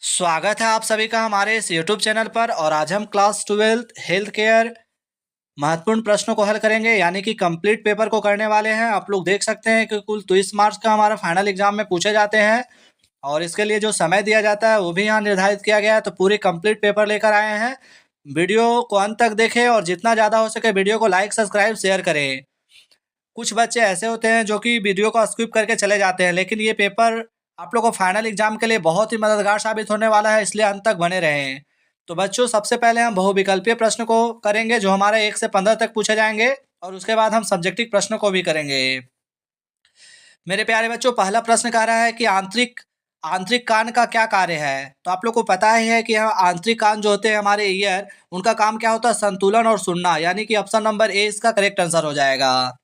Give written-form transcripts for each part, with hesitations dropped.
स्वागत है आप सभी का हमारे इस यूट्यूब चैनल पर। और आज हम क्लास 12 हेल्थ केयर महत्वपूर्ण प्रश्नों को हल करेंगे, यानी कि कंप्लीट पेपर को करने वाले हैं। आप लोग देख सकते हैं कि कुल 23 मार्क्स का हमारा फाइनल एग्जाम में पूछे जाते हैं और इसके लिए जो समय दिया जाता है वो भी यहाँ निर्धारित किया गया है। तो पूरी कंप्लीट पेपर लेकर आए हैं। वीडियो को अंत तक देखें और जितना ज़्यादा हो सके वीडियो को लाइक सब्सक्राइब शेयर करें। कुछ बच्चे ऐसे होते हैं जो कि वीडियो को स्किप करके चले जाते हैं, लेकिन ये पेपर आप लोग को फाइनल एग्जाम के लिए बहुत ही मददगार साबित होने वाला है, इसलिए अंत तक बने रहें। तो बच्चों, सबसे पहले हम बहुविकल्पीय प्रश्न को करेंगे जो हमारे 1 से 15 तक पूछे जाएंगे और उसके बाद हम सब्जेक्टिव प्रश्नों को भी करेंगे। मेरे प्यारे बच्चों, पहला प्रश्न कह रहा है कि आंतरिक आंतरिक कान का क्या कार्य है। तो आप लोग को पता ही है कि आंतरिक कान जो होते हैं हमारे ईयर, उनका काम क्या होता है? संतुलन और सुनना, यानी कि ऑप्शन नंबर ए इसका करेक्ट आंसर हो जाएगा।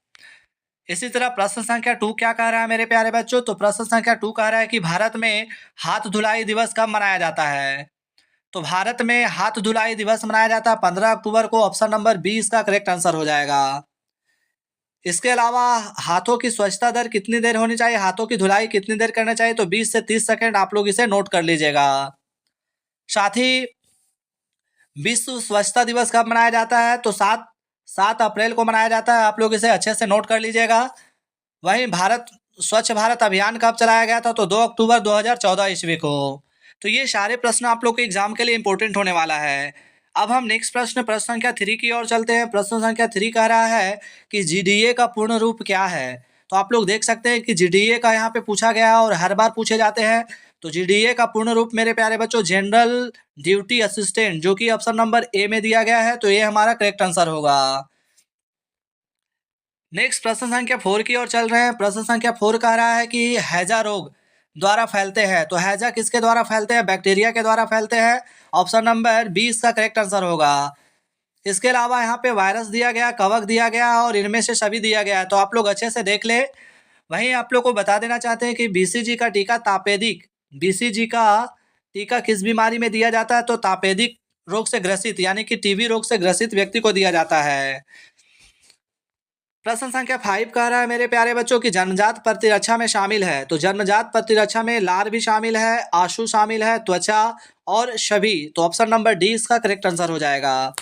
इसी तरह प्रश्न संख्या 2 क्या कह रहा है मेरे प्यारे बच्चों? तो प्रश्न संख्या 2 कह रहा है कि भारत में हाथ धुलाई दिवस कब मनाया जाता है। तो भारत में हाथ धुलाई दिवस मनाया जाता है 15 अक्टूबर को। ऑप्शन नंबर बी इसका करेक्ट आंसर हो जाएगा। इसके अलावा हाथों की स्वच्छता दर कितनी देर होनी चाहिए, हाथों की धुलाई कितनी देर करना चाहिए? तो 20 से 30 सेकंड। आप लोग इसे नोट कर लीजिएगा। साथ ही विश्व स्वच्छता दिवस कब मनाया जाता है? तो 7 अप्रैल को मनाया जाता है। आप लोग इसे अच्छे से नोट कर लीजिएगा। वहीं स्वच्छ भारत अभियान कब चलाया गया था? तो 2 अक्टूबर 2014 ईस्वी को। तो ये सारे प्रश्न आप लोग के एग्जाम के लिए इंपॉर्टेंट होने वाला है। अब हम नेक्स्ट प्रश्न संख्या 3 की ओर चलते हैं। प्रश्न संख्या 3 कह रहा है कि जीडीए का पूर्ण रूप क्या है। तो आप लोग देख सकते हैं कि जीडीए का यहाँ पे पूछा गया है और हर बार पूछे जाते हैं। तो जीडीए का पूर्ण रूप मेरे प्यारे बच्चों जनरल ड्यूटी असिस्टेंट, जो कि ऑप्शन नंबर ए में दिया गया है। तो ये हमारा करेक्ट आंसर होगा। नेक्स्ट प्रश्न संख्या 4 की ओर चल रहे हैं। प्रश्न संख्या 4 कह रहा है कि हैजा रोग द्वारा फैलते हैं। तो हैजा किसके द्वारा फैलते हैं? बैक्टीरिया के द्वारा फैलते हैं। ऑप्शन नंबर 20 का करेक्ट आंसर होगा। इसके अलावा यहाँ पे वायरस दिया गया, कवक दिया गया और इनमें से सभी दिया गया है, तो आप लोग अच्छे से देख ले। वहीं आप लोग को बता देना चाहते हैं कि बीसीजी का टीका तापेदिक बीसीजी का टीका किस बीमारी में दिया जाता है? तो तापेदिक रोग से ग्रसित, यानी कि टीबी रोग से ग्रसित व्यक्ति को दिया जाता है। प्रश्न संख्या 5 कह रहा है मेरे प्यारे बच्चों की जन्मजात प्रतिरक्षा में शामिल है। तो जन्मजात प्रतिरक्षा में लार भी शामिल है, आशु शामिल है, त्वचा और सभी। तो ऑप्शन नंबर डी इसका करेक्ट आंसर हो जाएगा।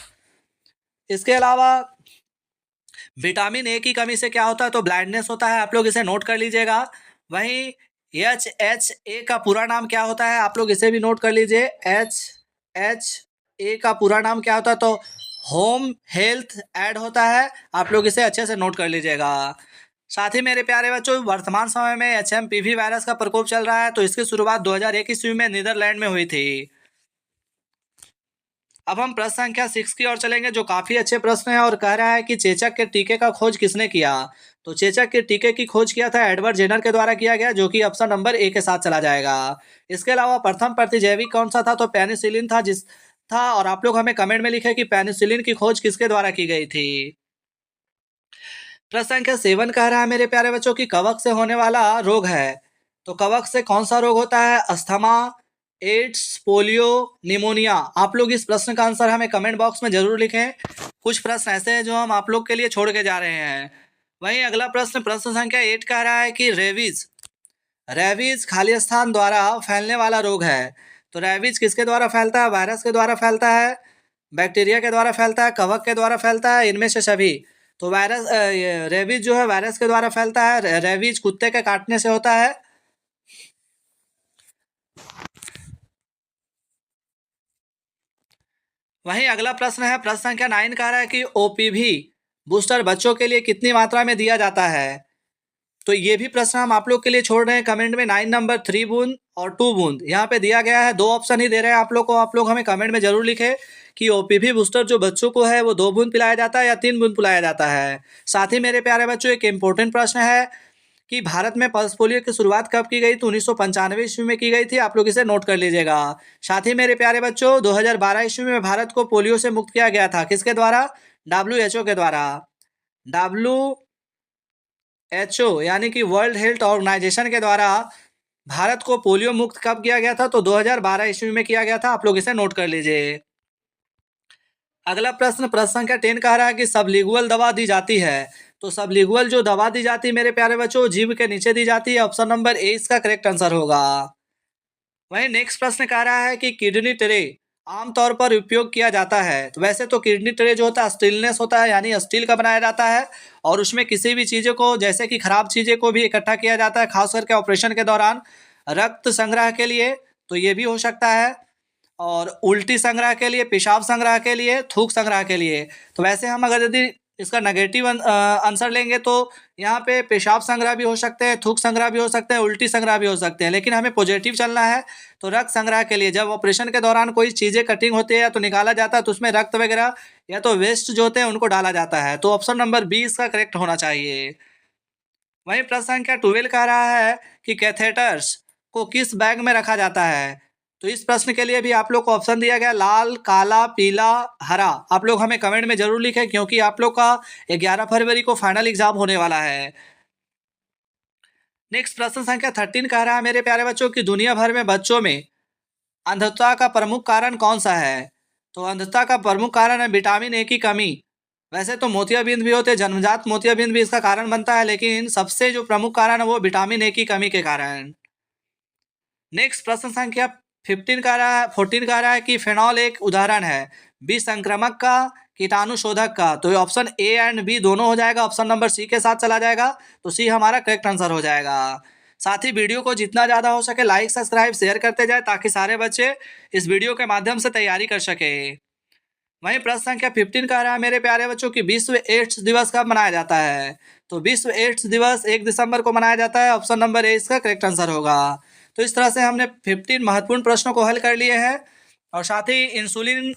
इसके अलावा विटामिन ए की कमी से क्या होता है? तो ब्लाइंडनेस होता है। आप लोग इसे नोट कर लीजिएगा। वहीं HHA का पूरा नाम क्या होता है? आप लोग इसे भी नोट कर लीजिए। HHA का पूरा नाम क्या होता है? तो होम हेल्थ एड होता है। आप लोग इसे अच्छे से नोट कर लीजिएगा। साथ ही मेरे प्यारे बच्चों, वर्तमान समय में HMPV वायरस का प्रकोप चल रहा है। तो इसकी शुरुआत 2001 ईस्वी में नीदरलैंड में हुई थी। अब हम प्रश्न संख्या 6 की ओर चलेंगे, जो काफी अच्छे प्रश्न है और कह रहा है कि चेचक के टीके का खोज किसने किया। तो चेचक के टीके की खोज किया था एडवर्ड जेनर के द्वारा किया गया, जो कि ऑप्शन नंबर ए के साथ चला जाएगा। इसके अलावा प्रथम प्रतिजैविक कौन सा था? तो पेनिसिलिन था। और आप लोग हमें कमेंट में लिखे कि पेनिसिलिन की खोज किसके द्वारा की गई थी। प्रश्न संख्या 7 कह रहा है मेरे प्यारे बच्चों की कवक से होने वाला रोग है। तो कवक से कौन सा रोग होता है? Asthma, AIDS, polio, pneumonia. आप लोग इस प्रश्न का आंसर हमें कमेंट बॉक्स में जरूर लिखें। कुछ प्रश्न ऐसे हैं जो हम आप लोग के लिए छोड़ के जा रहे हैं। वहीं अगला प्रश्न संख्या 8 कह रहा है कि रेबीज रेबीज खालिस्तान द्वारा फैलने वाला रोग है। तो रेबीज किसके द्वारा फैलता है? वायरस के द्वारा फैलता है, बैक्टीरिया के द्वारा फैलता है, कवक के द्वारा फैलता है, इनमें से सभी। तो रेबीज जो है वायरस के द्वारा फैलता है। रेबीज कुत्ते के काटने से होता है। वहीं अगला प्रश्न है, प्रश्न संख्या 9 कह रहा है कि ओपीवी बूस्टर बच्चों के लिए कितनी मात्रा में दिया जाता है। तो ये भी प्रश्न हम आप लोग के लिए छोड़ रहे हैं कमेंट में। 9 नंबर 3 बूंद और 2 बूंद यहाँ पे दिया गया है। 2 ऑप्शन ही दे रहे हैं आप लोग को। आप लोग हमें कमेंट में जरूर लिखे कि ओपीवी बूस्टर जो बच्चों को है वो 2 बूंद पिलाया जाता है या 3 बूंद पिलाया जाता है। साथ ही मेरे प्यारे बच्चों, एक इंपॉर्टेंट प्रश्न है कि भारत में पल्स पोलियो की शुरुआत कब की गई? तो 1995 ईस्वी में की गई थी। आप लोग इसे नोट कर लीजिएगा। साथ ही मेरे प्यारे बच्चों, 2012 ईस्वी में भारत को पोलियो से मुक्त किया गया था। किसके द्वारा? WHO के द्वारा। WHO यानी कि वर्ल्ड हेल्थ ऑर्गेनाइजेशन के द्वारा भारत को पोलियो मुक्त कब किया गया था? तो 2012 ईस्वी में किया गया था। आप लोग इसे नोट कर लीजिए। अगला प्रश्न संख्या 10 कह रहा है कि सबलिंगुअल दवा दी जाती है। तो सबलिंगुअल जो दवा दी जाती है मेरे प्यारे बच्चों, जीभ के नीचे दी जाती है। ऑप्शन नंबर ए इसका करेक्ट आंसर होगा। वहीं नेक्स्ट प्रश्न कह रहा है कि किडनी ट्रे आमतौर पर उपयोग किया जाता है। तो वैसे तो किडनी ट्रे जो होता है स्टीलनेस होता है, यानी स्टील का बनाया जाता है और उसमें किसी भी चीज़ों को, जैसे कि खराब चीज़ें को भी इकट्ठा किया जाता है, खास करके ऑपरेशन के दौरान रक्त संग्रह के लिए। तो ये भी हो सकता है, और उल्टी संग्रह के लिए, पेशाब संग्रह के लिए, थूक संग्रह के लिए। तो वैसे हम अगर यदि इसका नेगेटिव आंसर लेंगे तो यहाँ पे पेशाब संग्रह भी हो सकते हैं, थूक संग्रह भी हो सकते हैं, उल्टी संग्रह भी हो सकते हैं, लेकिन हमें पॉजिटिव चलना है। तो रक्त संग्रह के लिए जब ऑपरेशन के दौरान कोई चीज़ें कटिंग होती है या तो निकाला जाता है, तो उसमें रक्त वगैरह या तो वेस्ट जो होते हैं उनको डाला जाता है। तो ऑप्शन नंबर बी इसका करेक्ट होना चाहिए। वहीं प्रश्न संख्या 12 कह रहा है कि कैथेटर्स को किस बैग में रखा जाता है। तो इस प्रश्न के लिए भी आप लोग को ऑप्शन दिया गया लाल, काला, पीला, हरा। आप लोग हमें कमेंट में जरूर लिखें, क्योंकि आप लोग का 11 फरवरी को फाइनल एग्जाम होने वाला है। नेक्स्ट प्रश्न संख्या 13 कह रहा है मेरे प्यारे बच्चों की दुनिया भर में बच्चों में अंधता का प्रमुख कारण कौन सा है। तो अंधता का प्रमुख कारण है विटामिन ए की कमी। वैसे तो मोतियाबिंद भी होते हैं, जन्मजात मोतियाबिंद भी इसका कारण बनता है, लेकिन सबसे जो प्रमुख कारण है वो विटामिन ए की कमी के कारण। नेक्स्ट प्रश्न संख्या 14 कह रहा है कि फेनॉल एक उदाहरण है विसंक्रमक का, कीटाणुशोधक का। तो ऑप्शन ए एंड बी दोनों हो जाएगा, ऑप्शन नंबर सी के साथ चला जाएगा, तो सी हमारा करेक्ट आंसर हो जाएगा। साथ ही वीडियो को जितना ज़्यादा हो सके लाइक, सब्सक्राइब, शेयर करते जाए, ताकि सारे बच्चे इस वीडियो के माध्यम से तैयारी कर सके। वहीं प्रश्न संख्या 15 कह रहा है मेरे प्यारे बच्चों की विश्व एड्स दिवस कब मनाया जाता है। तो विश्व एड्स दिवस 1 दिसंबर को मनाया जाता है, ऑप्शन नंबर ए इसका करेक्ट आंसर होगा। तो इस तरह से हमने 15 महत्वपूर्ण प्रश्नों को हल कर लिए हैं, और साथ ही इंसुलिन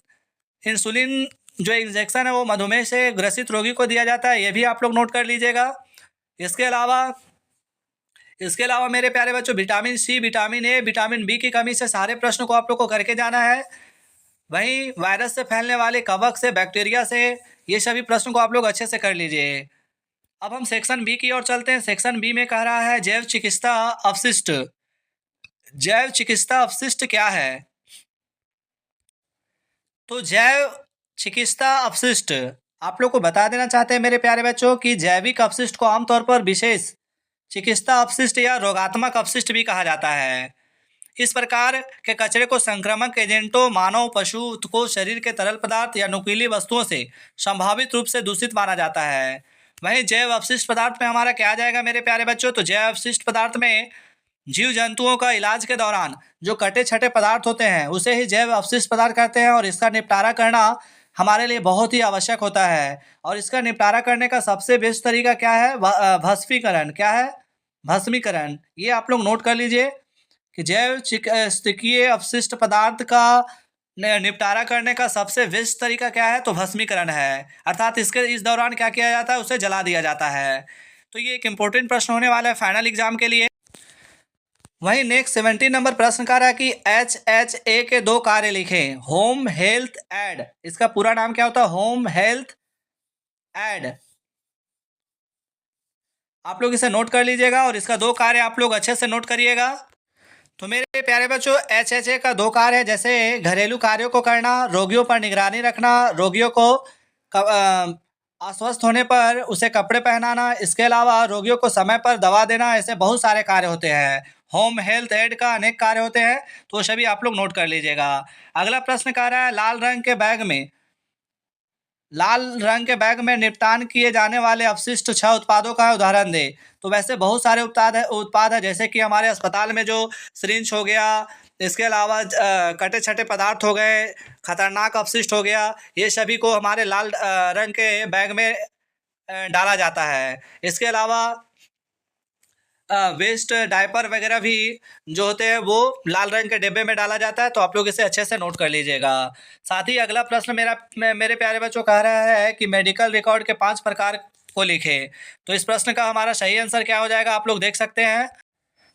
इंसुलिन जो इंजेक्शन है वो मधुमेह से ग्रसित रोगी को दिया जाता है, ये भी आप लोग नोट कर लीजिएगा। इसके अलावा इसके अलावा मेरे प्यारे बच्चों vitamin C, vitamin A, vitamin B की कमी से सारे प्रश्नों को आप लोग को करके जाना है। वहीं वायरस से फैलने वाले कवक से, बैक्टीरिया से, ये सभी प्रश्नों को आप लोग अच्छे से कर लीजिए। अब हम सेक्शन बी की ओर चलते हैं। सेक्शन बी में कह रहा है जैव चिकित्सा अपशिष्ट। जैव चिकित्सा अपशिष्ट क्या है। तो जैव चिकित्सा अपशिष्ट आप लोग को बता देना चाहते हैं मेरे प्यारे बच्चों कि जैविक अपशिष्ट को आमतौर पर विशेष चिकित्सा अपशिष्ट या रोगात्मक अपशिष्ट भी कहा जाता है। इस प्रकार के कचरे को संक्रामक एजेंटों, मानव, पशु को शरीर के तरल पदार्थ या नुकीली वस्तुओं से संभावित रूप से दूषित माना जाता है। वहीं जैव अपशिष्ट पदार्थ में हमारा क्या आ जाएगा मेरे प्यारे बच्चों। तो जैव अपशिष्ट पदार्थ में जीव जंतुओं का इलाज के दौरान जो कटे छटे पदार्थ होते हैं उसे ही जैव अपशिष्ट पदार्थ कहते हैं, और इसका निपटारा करना हमारे लिए बहुत ही आवश्यक होता है। और इसका निपटारा करने का सबसे बेस्ट तरीका क्या है, भस्मीकरण। क्या है, भस्मीकरण। ये आप लोग नोट कर लीजिए कि जैव चिकित्सकीय अपशिष्ट पदार्थ का निपटारा करने का सबसे बेस्ट तरीका क्या है, तो भस्मीकरण है। अर्थात इसके इस दौरान क्या किया जाता है, उसे जला दिया जाता है। तो ये एक इम्पोर्टेंट प्रश्न होने वाला है फाइनल एग्जाम के लिए। वहीं नेक्स्ट 17 नंबर प्रश्न कह रहा है कि HHA के 2 कार्य लिखें। होम हेल्थ एड, इसका पूरा नाम क्या होता है, होम हेल्थ एड। आप लोग इसे नोट कर लीजिएगा, और इसका 2 कार्य आप लोग अच्छे से नोट करिएगा। तो मेरे प्यारे बच्चों HHA का 2 कार्य है, जैसे घरेलू कार्यों को करना, रोगियों पर निगरानी रखना, रोगियों को अस्वस्थ होने पर उसे कपड़े पहनाना, इसके अलावा रोगियों को समय पर दवा देना, ऐसे बहुत सारे कार्य होते हैं। होम हेल्थ एड का अनेक कार्य होते हैं, तो सभी आप लोग नोट कर लीजिएगा। अगला प्रश्न कह रहा है लाल रंग के बैग में निपटान किए जाने वाले अपशिष्ट 6 उत्पादों का उदाहरण दे। तो वैसे बहुत सारे उत्पाद है, जैसे कि हमारे अस्पताल में जो सिरिंज हो गया, इसके अलावा कटे छटे पदार्थ हो गए, खतरनाक अपशिष्ट हो गया, ये सभी को हमारे लाल रंग के बैग में डाला जाता है। इसके अलावा वेस्ट डायपर वगैरह भी जो होते हैं वो लाल रंग के डिब्बे में डाला जाता है, तो आप लोग इसे अच्छे से नोट कर लीजिएगा। साथ ही अगला प्रश्न मेरे प्यारे बच्चों कह रहा है कि मेडिकल रिकॉर्ड के 5 प्रकार को लिखें। तो इस प्रश्न का हमारा सही आंसर क्या हो जाएगा, आप लोग देख सकते हैं।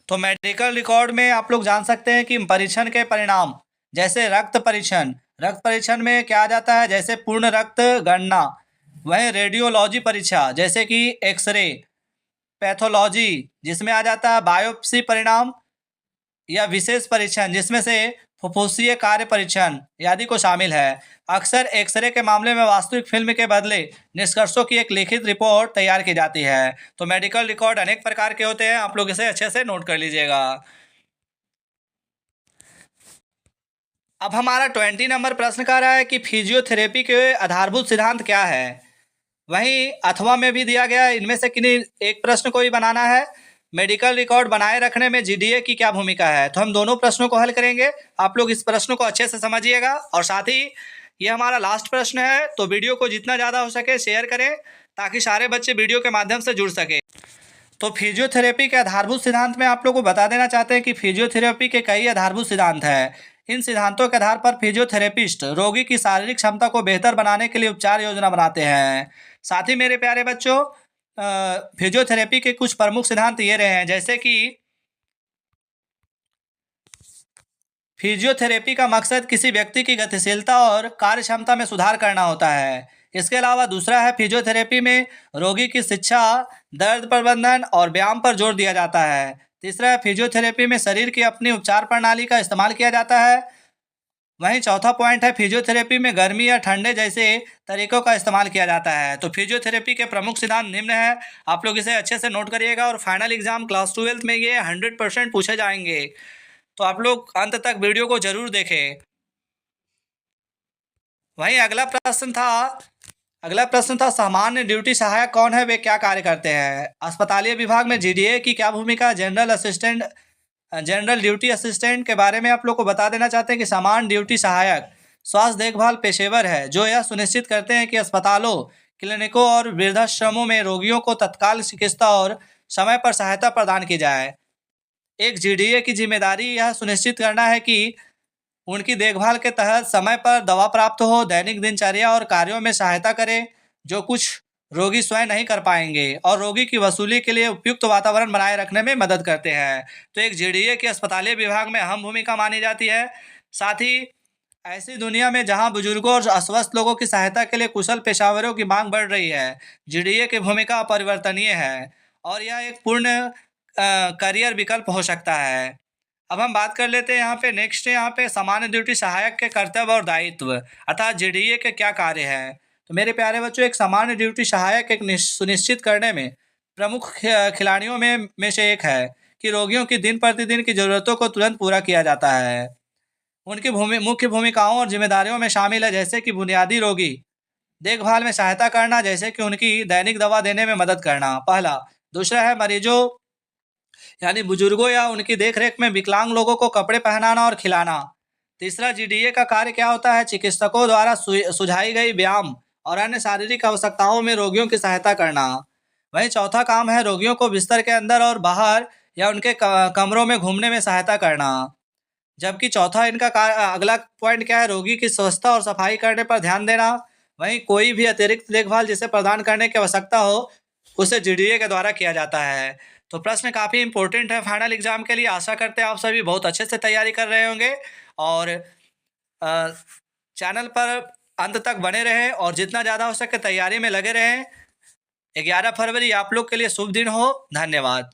तो मेडिकल रिकॉर्ड में आप लोग जान सकते हैं कि परीक्षण के परिणाम, जैसे रक्त परीक्षण में क्या आ जाता है, जैसे पूर्ण रक्त गणना। वह रेडियोलॉजी परीक्षा, जैसे कि एक्सरे, पैथोलॉजी जिसमें आ जाता है बायोप्सी परिणाम, या विशेष परीक्षण जिसमें से फुफ्फुसीय कार्य परीक्षण आदि को शामिल है। अक्सर एक्सरे के मामले में वास्तविक फिल्म के बदले निष्कर्षों की एक लिखित रिपोर्ट तैयार की जाती है। तो मेडिकल रिकॉर्ड अनेक प्रकार के होते हैं, आप लोग इसे अच्छे से नोट कर लीजिएगा। अब हमारा 20 नंबर प्रश्न कह रहा है कि फिजियोथेरेपी के आधारभूत सिद्धांत क्या है। वहीं अथवा में भी दिया गया है, इनमें से किन्हीं एक प्रश्न को ही बनाना है। मेडिकल रिकॉर्ड बनाए रखने में जीडीए की क्या भूमिका है। तो हम दोनों प्रश्नों को हल करेंगे। आप लोग इस प्रश्न को अच्छे से समझिएगा और साथ ही ये हमारा लास्ट प्रश्न है, तो वीडियो को जितना ज़्यादा हो सके शेयर करें ताकि सारे बच्चे वीडियो के माध्यम से जुड़ सके। तो फिजियोथेरेपी के आधारभूत सिद्धांत में आप लोग को बता देना चाहते हैं कि फिजियोथेरेपी के कई आधारभूत सिद्धांत हैं। इन सिद्धांतों के आधार पर फिजियोथेरेपिस्ट रोगी की शारीरिक क्षमता को बेहतर बनाने के लिए उपचार योजना बनाते हैं। साथ ही मेरे प्यारे बच्चों, फिजियोथेरेपी के कुछ प्रमुख सिद्धांत ये रहे हैं, जैसे कि फिजियोथेरेपी का मकसद किसी व्यक्ति की गतिशीलता और कार्य क्षमता में सुधार करना होता है। इसके अलावा दूसरा है, फिजियोथेरेपी में रोगी की शिक्षा, दर्द प्रबंधन और व्यायाम पर जोर दिया जाता है। तीसरा है, फिजियोथेरेपी में शरीर की अपनी उपचार प्रणाली का इस्तेमाल किया जाता है। वहीं चौथा पॉइंट है, फिजियोथेरेपी में गर्मी या ठंडे जैसे तरीकों का इस्तेमाल किया जाता है। तो फिजियोथेरेपी के प्रमुख सिद्धांत निम्न है, आप लोग इसे अच्छे से नोट करिएगा और फाइनल एग्जाम क्लास 12th में ये 100% पूछे जाएंगे। तो आप लोग अंत तक वीडियो को जरूर देखें। वहीं अगला प्रश्न था सामान्य ड्यूटी सहायक कौन है, वे क्या कार्य करते हैं। अस्पतालीय विभाग में जीडीए की क्या भूमिका। जनरल ड्यूटी असिस्टेंट के बारे में आप लोग को बता देना चाहते हैं कि सामान्य ड्यूटी सहायक स्वास्थ्य देखभाल पेशेवर है जो यह सुनिश्चित करते हैं कि अस्पतालों, क्लिनिकों और वृद्धाश्रमों में रोगियों को तत्काल चिकित्सा और समय पर सहायता प्रदान की जाए। एक जीडीए की जिम्मेदारी यह सुनिश्चित करना है कि उनकी देखभाल के तहत समय पर दवा प्राप्त हो, दैनिक दिनचर्या और कार्यों में सहायता करें जो कुछ रोगी स्वयं नहीं कर पाएंगे, और रोगी की वसूली के लिए उपयुक्त वातावरण बनाए रखने में मदद करते हैं। तो एक जीडीए की अस्पतालीय विभाग में अहम भूमिका मानी जाती है। साथ ही ऐसी दुनिया में जहां बुजुर्गों और अस्वस्थ लोगों की सहायता के लिए कुशल पेशेवरों की मांग बढ़ रही है, जीडीए की भूमिका अपरिवर्तनीय है और यह एक पूर्ण करियर विकल्प हो सकता है। अब हम बात कर लेते हैं यहाँ पे, नेक्स्ट यहाँ पे सामान्य ड्यूटी सहायक के कर्तव्य और दायित्व अर्थात जीडीए के क्या कार्य हैं। तो मेरे प्यारे बच्चों, एक सामान्य ड्यूटी सहायक एक सुनिश्चित करने में प्रमुख खिलाड़ियों में से एक है कि रोगियों की दिन प्रतिदिन की ज़रूरतों को तुरंत पूरा किया जाता है। उनकी मुख्य भूमिकाओं और जिम्मेदारियों में शामिल है, जैसे कि बुनियादी रोगी देखभाल में सहायता करना, जैसे कि उनकी दैनिक दवा देने में मदद करना, पहला। दूसरा है, मरीजों यानी बुजुर्गों या उनकी देखरेख में विकलांग लोगों को कपड़े पहनाना और खिलाना। तीसरा, जीडीए का कार्य क्या होता है, चिकित्सकों द्वारा सुझाई गई व्यायाम और अन्य शारीरिक आवश्यकताओं में रोगियों की सहायता करना। वहीं चौथा काम है, रोगियों को बिस्तर के अंदर और बाहर या उनके कमरों में घूमने में सहायता करना। जबकि चौथा इनका अगला पॉइंट क्या है, रोगी की स्वच्छता और सफाई करने पर ध्यान देना। वहीं कोई भी अतिरिक्त देखभाल जिसे प्रदान करने की आवश्यकता हो उसे जीडीए के द्वारा किया जाता है। तो प्रश्न काफ़ी इंपॉर्टेंट है फाइनल एग्जाम के लिए। आशा करते हैं आप सभी बहुत अच्छे से तैयारी कर रहे होंगे और चैनल पर अंत तक बने रहें और जितना ज़्यादा हो सके तैयारी में लगे रहें। 11 फरवरी आप लोग के लिए शुभ दिन हो। धन्यवाद।